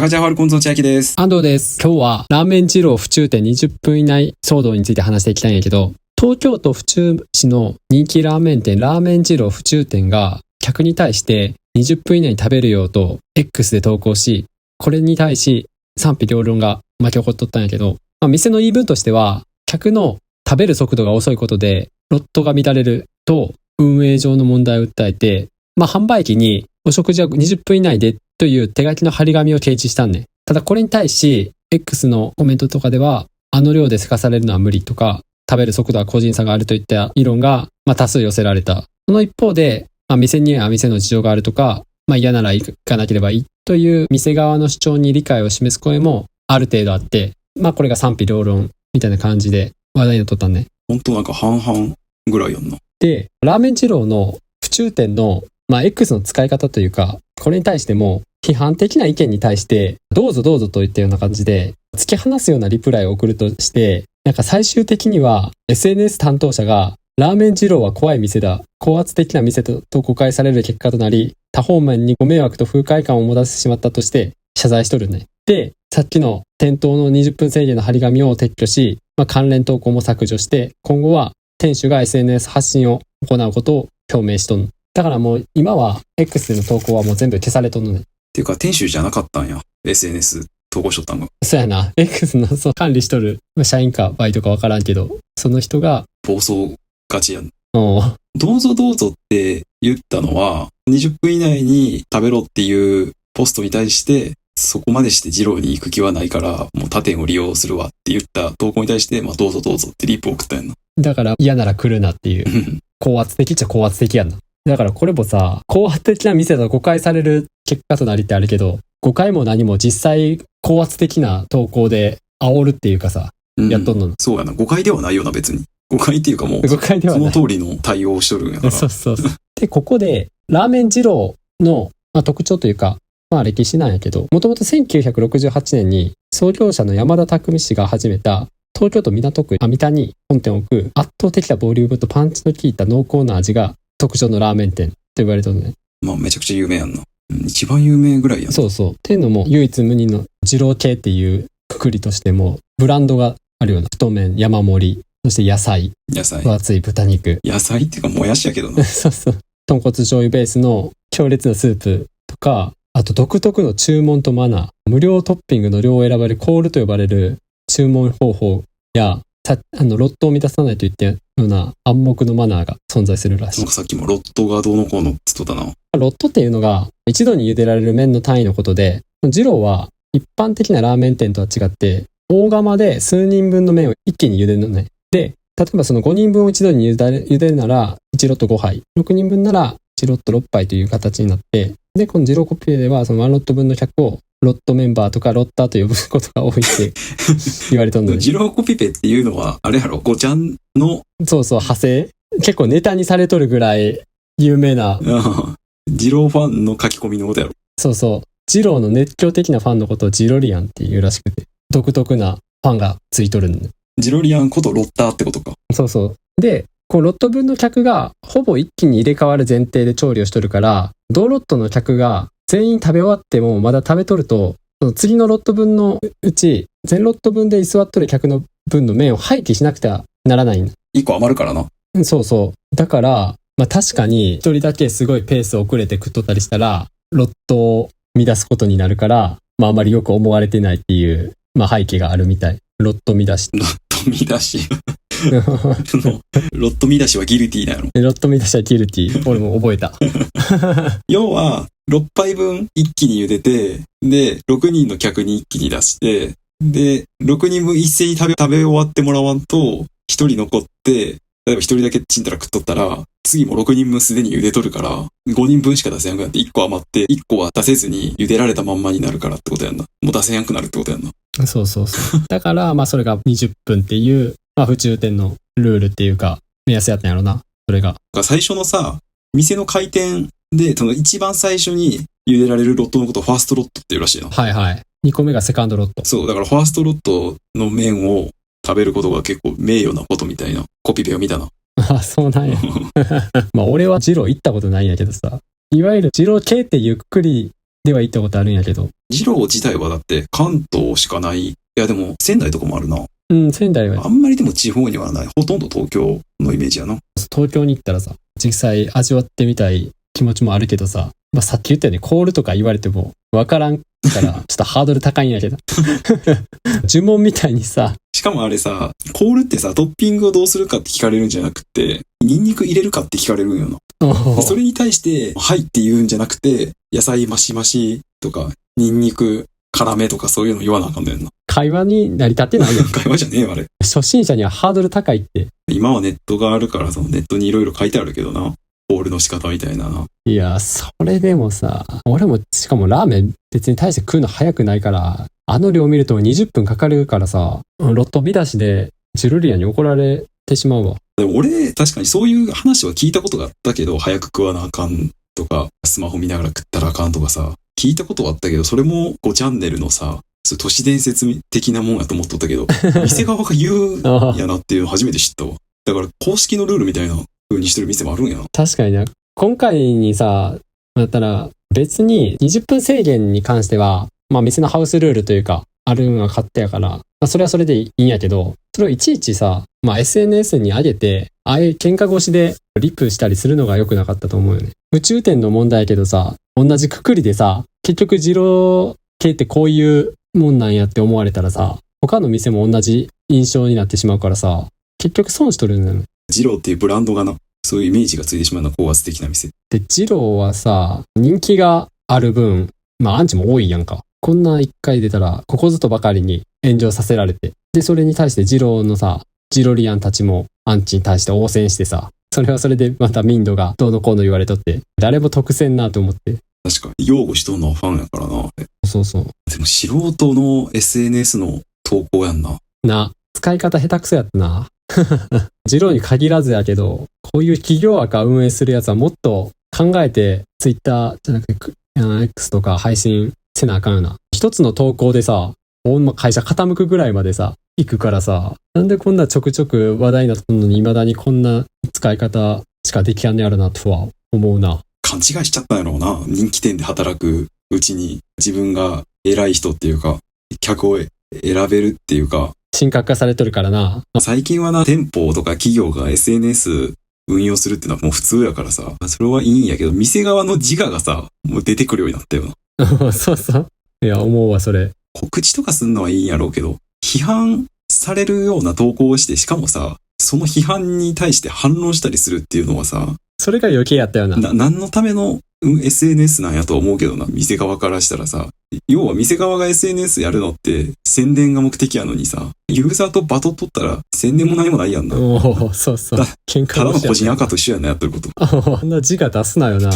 ャカチャファルコンゾーチアキです。安藤です。今日はラーメン二郎府中店20分以内騒動について話していきたいんやけど、東京都府中市の人気ラーメン店ラーメン二郎府中店が客に対して20分以内に食べるようと X で投稿し、これに対し賛否両論が巻き起こっとったんやけど、店の言い分としては客の食べる速度が遅いことでロットが乱れると運営上の問題を訴えて、販売機にお食事は20分以内でという手書きの張り紙を掲示したんね。ただこれに対し X のコメントとかでは、あの量でせかされるのは無理とか、食べる速度は個人差があるといった異論が多数寄せられた。その一方で、店には店の事情があるとか、嫌なら行かなければいいという店側の主張に理解を示す声もある程度あって、これが賛否両論みたいな感じで話題になっとったんね。ほんとなんか半々ぐらいやんな。で、ラーメン二郎の府中店のX の使い方というか、これに対しても批判的な意見に対してどうぞどうぞといったような感じで突き放すようなリプライを送るとして、最終的には SNS 担当者がラーメン二郎は怖い店だ、高圧的な店と誤解される結果となり、多方面にご迷惑と不快感を持たせてしまったとして謝罪しとるね。で、さっきの店頭の20分制限の張り紙を撤去し、関連投稿も削除して、今後は店主が SNS 発信を行うことを表明しとんの。だからもう今は X での投稿はもう全部消されとんのね。っていうか店主じゃなかったんや。SNS 投稿しとったんが。そうやな。X の管理しとる社員かバイトかわからんけど、その人が暴走がちやん。どうぞどうぞって言ったのは、20分以内に食べろっていうポストに対して、そこまでして二郎に行く気はないから、もう他店を利用するわって言った投稿に対して、どうぞどうぞってリップを送ったんやんな。だから嫌なら来るなっていう。高圧的っちゃ高圧的やんな。だからこれもさ、高圧的な店だと誤解される結果となりってあるけど、誤解も何も実際高圧的な投稿で煽るっていうかさ、やっとんの。そうやな。誤解ではないよな、別に。誤解っていうかもう、誤解ではない。その通りの対応をしとるんやから。そう。で、ここで、ラーメン二郎の、特徴というか、歴史なんやけど、もともと1968年に創業者の山田匠氏が始めた、東京都港区三田に本店を置く圧倒的なボリュームとパンチの効いた濃厚な味が特徴のラーメン店と言われてるのね。めちゃくちゃ有名やんな。一番有名ぐらいやん。そう。っていうのも唯一無二の二郎系っていうくくりとしてもブランドがあるような太麺、山盛り、そして野菜、分厚い豚肉。野菜っていうかもやしやけどな。そう。豚骨醤油ベースの強烈なスープとか、あと独特の注文とマナー、無料トッピングの量を選ばれるコールと呼ばれる注文方法や、ロットを満たさないといったような暗黙のマナーが存在するらしい。さっきもロットがどうのこうのって言っとったな。ロットっていうのが一度に茹でられる麺の単位のことで、二郎は一般的なラーメン店とは違って、大釜で数人分の麺を一気に茹でるのね。で、例えばその5人分を一度に茹でるなら1ロット5杯、6人分なら1ロット6杯という形になって、で、この二郎コピペではその1ロット分の客をロットメンバーとかロッターと呼ぶことが多いって言われたんだね。二郎コピペっていうのは、あれやろ、ごちゃんの。そう、派生結構ネタにされとるぐらい有名な。二郎ファンの書き込みのことやろ。そう。二郎の熱狂的なファンのことをジロリアンっていうらしくて、独特なファンがついとるんだ。ジロリアンことロッターってことか。そう。で、ロット分の客がほぼ一気に入れ替わる前提で調理をしとるから、同ロットの客が全員食べ終わってもまだ食べとると、その次のロット分のうち、全ロット分で居座っとる客の分の麺を廃棄しなくてはならないんだ。1個余るからな。そう。だから、確かに一人だけすごいペース遅れて食っとったりしたら、ロットを乱すことになるから、あまりよく思われてないっていう、背景があるみたい。ロット乱し。ロット乱し。ロット乱しはギルティーなの。ロット乱しはギルティー。俺も覚えた。要は、6杯分一気に茹でて、で、6人の客に一気に出して、で、6人分一斉に食べ終わってもらわんと、1人残って、例えば1人だけチンタラ食っとったら、次も6人分すでに茹でとるから、5人分しか出せなくなって1個余って、1個は出せずに茹でられたまんまになるからってことやんな。もう出せなくなるってことやんな。そう。だから、それが20分っていう、府中店のルールっていうか、目安やったんやろな、それが。最初のさ、店の開店で、その一番最初に茹でられるロットのことをファーストロットっていうらしいな。はい。2個目がセカンドロット。そう、だからファーストロットの麺を食べることが結構名誉なことみたいなコピペを見たな。そうなんや。俺は二郎行ったことないんやけどさ、いわゆる二郎系ってゆっくりでは行ったことあるんやけど。二郎自体はだって関東しかない。いやでも仙台とかもあるな。うん、仙台はあんまりでも地方にはない。ほとんど東京のイメージやな。東京に行ったらさ、実際味わってみたい気持ちもあるけどさ、まあ、さっき言ったようにコールとか言われてもわからんからちょっとハードル高いんやけど呪文みたいにさ、しかもあれさ、コールってさ、トッピングをどうするかって聞かれるんじゃなくて、ニンニク入れるかって聞かれるんよな。でそれに対して、はいって言うんじゃなくて、野菜マシマシとか、ニンニク辛めとかそういうの言わなあかんだよな。会話に成り立ってないやん。会話じゃねえよあれ。初心者にはハードル高いって。今はネットがあるから、そのネットにいろいろ書いてあるけどな。コールの仕方みたいなな。いや、それでもさ、俺もしかもラーメン別に大して食うの早くないから、あの量見ると20分かかるからさ、ロット見出しでジルリアに怒られてしまうわ。でも俺、確かにそういう話は聞いたことがあったけど、早く食わなあかんとか、スマホ見ながら食ったらあかんとかさ、聞いたことはあったけど、それも5チャンネルのさ、そう都市伝説的なもんやと思っとったけど、店側が言うんやなっていうの初めて知ったわ。だから公式のルールみたいな風にしてる店もあるんやな。確かにね、今回にさ、だったら別に20分制限に関しては、まあ店のハウスルールというか、あるんが勝手やから、まあそれはそれでいいんやけど、それをいちいちさ、まあ SNS に上げて、ああいう喧嘩越しでリプしたりするのが良くなかったと思うよね。宇宙店の問題やけどさ、同じくくりでさ、結局二郎系ってこういうもんなんやって思われたらさ、他の店も同じ印象になってしまうからさ、結局損しとるんだよね。二郎っていうブランドがな、そういうイメージがついてしまうのは高圧的な店。で、二郎はさ、人気がある分、まあアンチも多いやんか。こんな一回出たら、ここぞとばかりに炎上させられて。で、それに対して二郎のさ、ジロリアンたちもアンチに対して応戦してさ、それはそれでまた民度がどうのこうの言われとって、誰も得せんなと思って。確かに、擁護しとんのはファンやからな。そうそう。でも素人の SNS の投稿やんな。使い方下手くそやったな。ジローに限らずやけど、こういう企業アカ運営するやつはもっと考えて、ツイッターじゃなくて、X とか配信せなあかんよな。一つの投稿でさ、会社傾くぐらいまでさ、行くからさ、なんでこんなちょくちょく話題になったのに未だにこんな使い方しかできやんねやろなとは思うな。勘違いしちゃったんやろうな。人気店で働くうちに自分が偉い人っていうか、客を選べるっていうか、神格化されとるからな。最近はな、店舗とか企業が SNS 運用するってのはもう普通やからさ、それはいいんやけど、店側の自我がさ、もう出てくるようになったよな。そうそう。いや、思うわ、それ。告知とかすんのはいいんやろうけど、批判されるような投稿をして、しかもさ、その批判に対して反論したりするっていうのはさ、それが余計やったよな。何のための SNS なんやと思うけどな、店側からしたらさ。要は店側が SNS やるのって宣伝が目的やのにさ、ユーザーとバトっとったら宣伝も何もないやんな。おお、そうそう。喧嘩ただの個人赤と一緒やな、やってること。あんな字が出すなよな。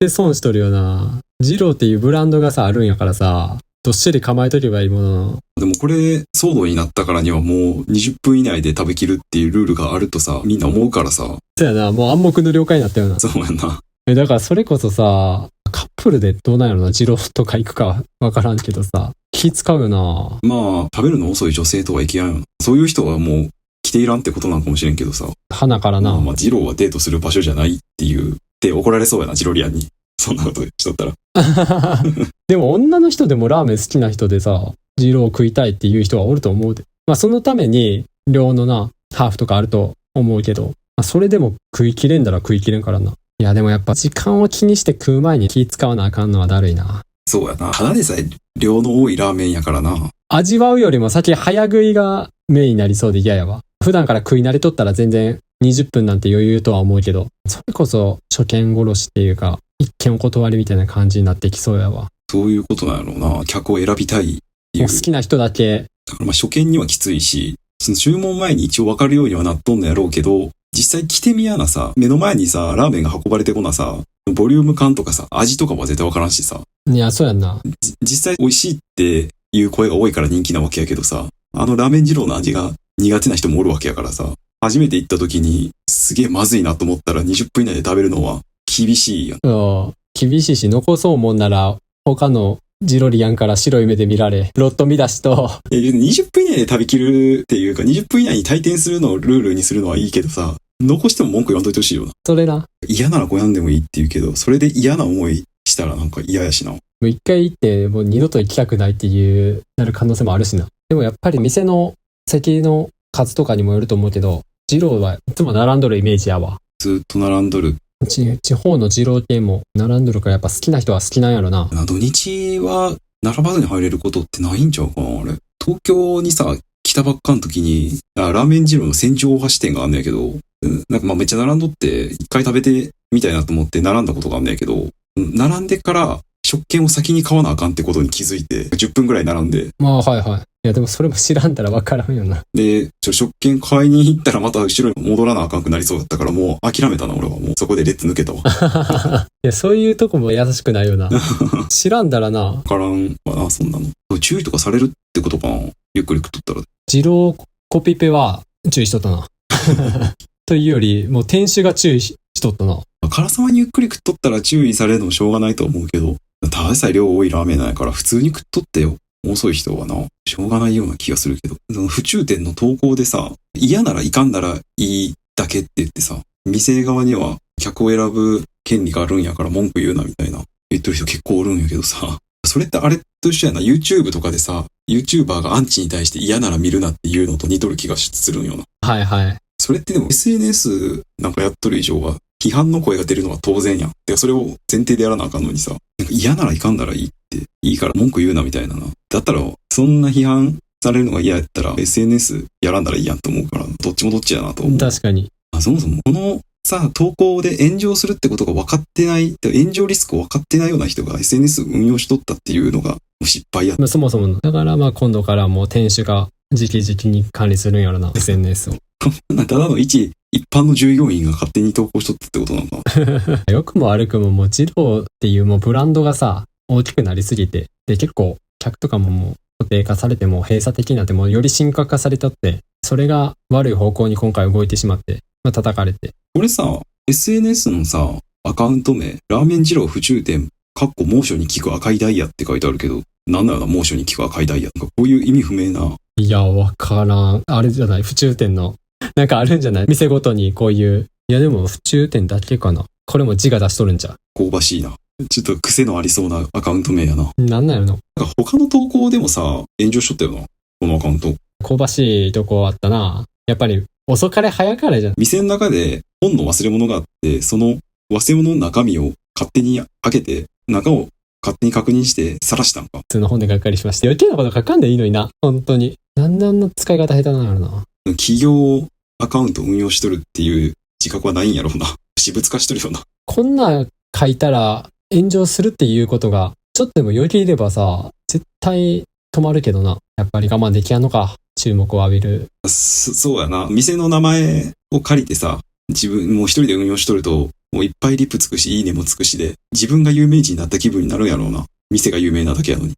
で、損しとるよな。ジローっていうブランドがさ、あるんやからさ、どっしり構えとけばいいもの。でもこれ、騒動になったからにはもう20分以内で食べきるっていうルールがあるとさ、みんな思うからさ。そうやな、もう暗黙の了解になったよな。そうやな。だからそれこそさ、カップルでどうなんやろな、ジローとか行くかわからんけどさ、気使うよな。まあ、食べるの遅い女性とはいけやんよな。そういう人はもう来ていらんってことなんかもしれんけどさ。花からな。まあ、ジローはデートする場所じゃないっていう、って怒られそうやな、ジロリアンに。そんなことしとったら。でも女の人でもラーメン好きな人でさ、ジロー食いたいっていう人はおると思うで。まあそのために量のな、ハーフとかあると思うけど、まあ、それでも食い切れんだら食い切れんからな。いやでもやっぱ時間を気にして食う前に気使わなあかんのはだるいな。そうやな。ただでさえ量の多いラーメンやからな。味わうよりも先早食いがメインになりそうで嫌やわ。普段から食い慣れとったら全然20分なんて余裕とは思うけど、それこそ初見殺しっていうか、一見お断りみたいな感じになってきそうやわ。そういうことなんやろうな。客を選びたいっていう。好きな人だけ。だからまあ初見にはきついし、その注文前に一応分かるようにはなっとんのやろうけど、実際来てみやなさ、目の前にさ、ラーメンが運ばれてこなさ、ボリューム感とかさ、味とかも絶対分からんしさ。いや、そうやんな。実際美味しいっていう声が多いから人気なわけやけどさ、あのラーメン二郎の味が苦手な人もおるわけやからさ、初めて行った時にすげえまずいなと思ったら20分以内で食べるのは厳しいやん。厳しいし、残そうもんなら他のジロリアンから白い目で見られ、ロット見出しと。20分以内で食べきるっていうか、20分以内に退店するのをルールにするのはいいけどさ、残しても文句言わんといてほしいよな。それな。嫌ならごやんでもいいって言うけど、それで嫌な思いしたらなんか嫌やしな。もう一回行ってもう二度と行きたくないっていうなる可能性もあるしな。でもやっぱり店の席の数とかにもよると思うけど、二郎はいつも並んどるイメージやわ。ずっと並んどる。地方の二郎系も並んどるからやっぱ好きな人は好きなんやろな。土日は並ばずに入れることってないんちゃうかな、あれ。東京にさ、来たばっかの時に、ラーメン二郎の千住大橋店があんねやけど、なんかまあめっちゃ並んどって、一回食べてみたいなと思って並んだことがあんねやけど、並んでから食券を先に買わなあかんってことに気づいて、10分ぐらい並んで。まあはいはい。いやでもそれも知らんだらわからんよな。で、食券買いに行ったらまた後ろに戻らなあかんくなりそうだったからもう諦めたな、俺は。もうそこで列抜けたわ。いや、そういうとこも優しくないよな。知らんだらな。わからんわな、そんなの。注意とかされるってことかな。ゆっくり食っとったら。二郎コピペは注意しとったな。というより、もう店主が注意しとったな。辛さまにゆっくり食っとったら注意されるのもしょうがないと思うけど、ただでさえ量多いラーメンなんやから普通に食っとってよ。遅い人はな、しょうがないような気がするけど。その府中店の投稿でさ、嫌ならいかんならいいだけって言ってさ、店側には客を選ぶ権利があるんやから文句言うなみたいな言ってる人結構おるんやけどさ、それってあれと一緒やな。YouTube とかでさ、YouTuber がアンチに対して嫌なら見るなっていうのと似とる気がするんよな。はいはい。それってでも SNS なんかやっとる以上は批判の声が出るのは当然やん。てかそれを前提でやらなあかんのにさ、なんか嫌ならいかんならいいっていいから文句言うなみたいなな。だったらそんな批判されるのが嫌やったら SNS やらんならいいやんと思うから、どっちもどっちやなと思う。確かに。そもそもこのさ、投稿で炎上するってことが分かってない、炎上リスクを分かってないような人が SNS 運用しとったっていうのが失敗や。そもそもの。だからまあ今度からもう店主が直々に管理するんやろな、SNS を。ただの一般の従業員が勝手に投稿しとったってことなのか。良くも悪くももう二郎っていうもうブランドがさ、大きくなりすぎて、で結構客とかももう固定化されても閉鎖的になってもうより深刻化されとって、それが悪い方向に今回動いてしまって、まあ叩かれて。これさ、SNS のさ、アカウント名、ラーメン二郎府中店、猛暑に効く赤いダイヤって書いてあるけど、なんだよな、猛暑に効く赤いダイヤ。こういう意味不明な。いや、わからん。あれじゃない、府中店の。なんかあるんじゃない店ごとにこういう。いやでも府中店だけかな。これも自我出しとるんじゃ。香ばしいな。ちょっと癖のありそうなアカウント名やな。なんなんやろな。なんか他の投稿でもさ、炎上しとったよな。このアカウント。香ばしいとこあったな。やっぱり遅かれ早かれじゃん。店の中で本の忘れ物があって、その忘れ物の中身を勝手に開けて、中を勝手に確認して晒したんか。普通の本でがっかりしました。余計なこと書かんでいいのにな。本当に。なんであんな使い方下手なんやろな。企業アカウント運用しとるっていう自覚はないんやろうな。私物化しとるよな。こんな書いたら炎上するっていうことが、ちょっとでも余計いればさ、絶対止まるけどな。やっぱり我慢できやんのか。注目を浴びる。そうやな。店の名前を借りてさ、自分もう一人で運用しとると、もういっぱいリップつくし、いいねもつくしで、自分が有名人になった気分になるんやろうな。店が有名なだけやのに。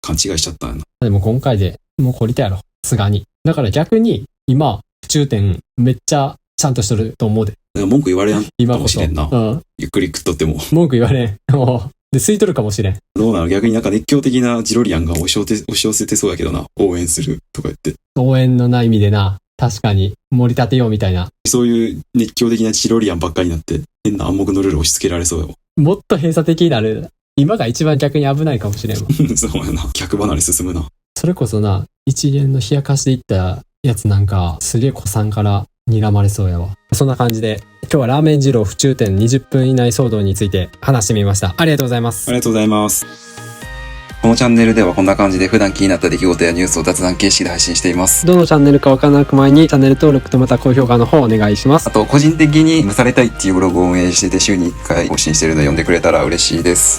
勘違いしちゃったんやな。でも今回でもう懲りたやろ。さすがに。だから逆に、今、府中店めっちゃちゃんとしとると思うで。文句言われやんか今こそ。もしれんな。うん。ゆっくり食っとっても。文句言われん。もう。で、吸い取るかもしれん。どうなの逆になんか熱狂的なジロリアンが押し寄せてそうやけどな。応援するとか言って。応援のない意味でな。確かに。盛り立てようみたいな。そういう熱狂的なジロリアンばっかりになって、変な暗黙のルール押し付けられそうよ。もっと閉鎖的になる。今が一番逆に危ないかもしれんわ。そうやな。客離れ進むな。それこそな、一元の冷やかしでいったやつなんか、すげえ子さんから睨まれそうやわ。そんな感じで、今日はラーメン二郎府中店20分以内騒動について話してみました。ありがとうございます。ありがとうございます。このチャンネルではこんな感じで普段気になった出来事やニュースを雑談形式で配信しています。どのチャンネルかわからなく前にチャンネル登録とまた高評価の方お願いします。あと個人的に蒸されたいっていうブログを運営してて週に1回更新してるので読んでくれたら嬉しいです。